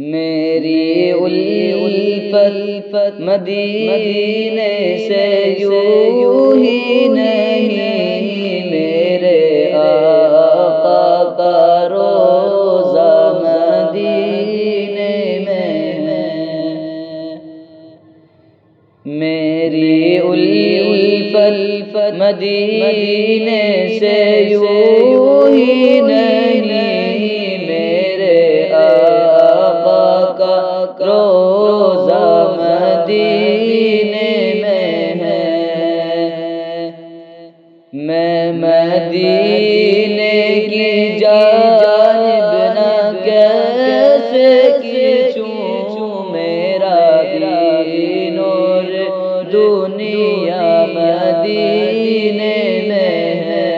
میری الفت مدینے سے یوں ہی نہیں، میرے آقا کا روضہ مدینے میں ہے۔ میری الفت مدینے سے یوں ہی نہیں، میرے آقا کا روضہ مدینے میں ہے۔ میں مدینے کی جانب نہ کیسے کھینچوں، میرا دین اور دنیا مدینے میں ہے۔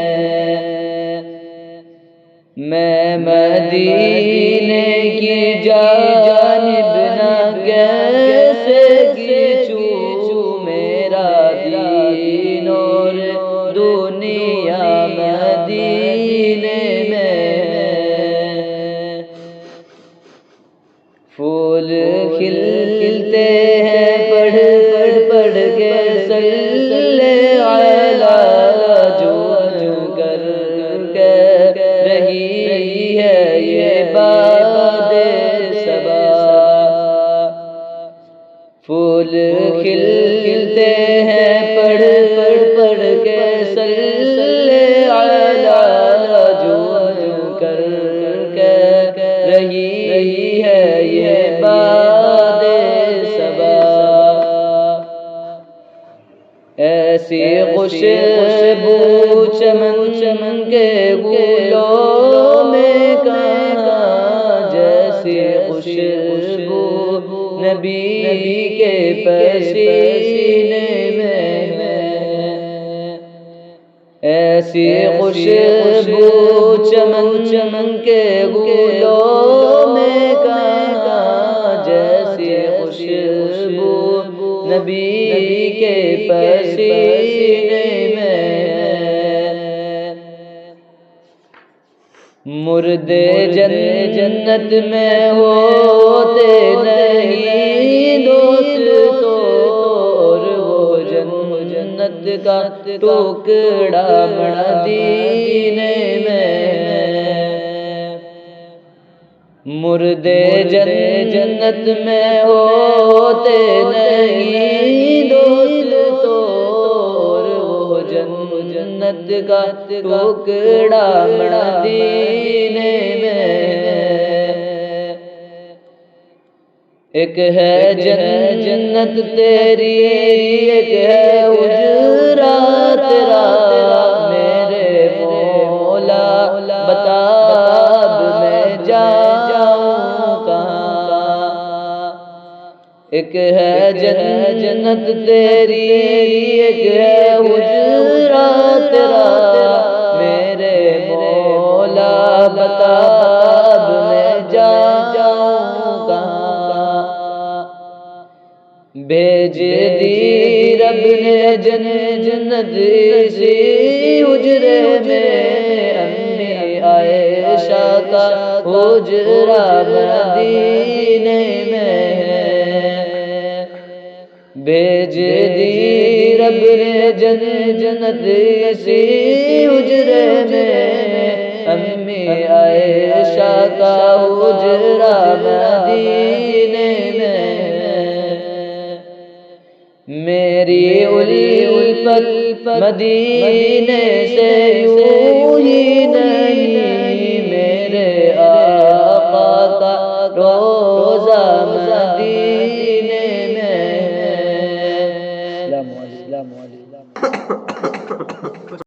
میں مدینے کی جانب نہ کیسے کھینچوں، میرا دین اور دنیا مدینے میں ہے۔ پھول کھلتے ہیں پڑھ پڑھ کے صلی علی جو کر رہی ہے یہ باد صبا۔ پھول کھلتے ہیں پڑھ پڑھ کے صلی علی جو کر رہی ہے یہ باد صبا۔ ایسی خوشبو چمن کے گلوں میں کہاں، جیسی خوشبو نبی کے پسینے میں ہے۔ ایسی خوشبو چمن کے گلوں میں کہاں، جیسی خوشبو نبی کے پسینے میں ہے۔ مردے جنت میں ہوتے نہیں دوست، اور وہ جنت کا ٹکڑا مدینے میں ہے۔ مردے جنت میں ہوتے نہیں دوست، اور وہ جنت کا ٹکڑا مدینے میں ہے۔ ایک ہے جنت تیری، ایک ہے حجرہ تیرا، میرے مولا بتا اب میں جاؤں کہاں۔ ایک ہے جنت تیری، ایک ہے حجرہ تیرا، میرے مولا بتا اب میں جاؤں کہاں۔ بھیج دی رب نے جنت اسی حجرے میں، امی عائشہ کا حجرہ مدینے میں ہے۔ بھیج دی رب نے جنت اسی حجرے میں، امی عائشہ کا حجرہ مدینے میں ہے۔ میری الفت مدینے سے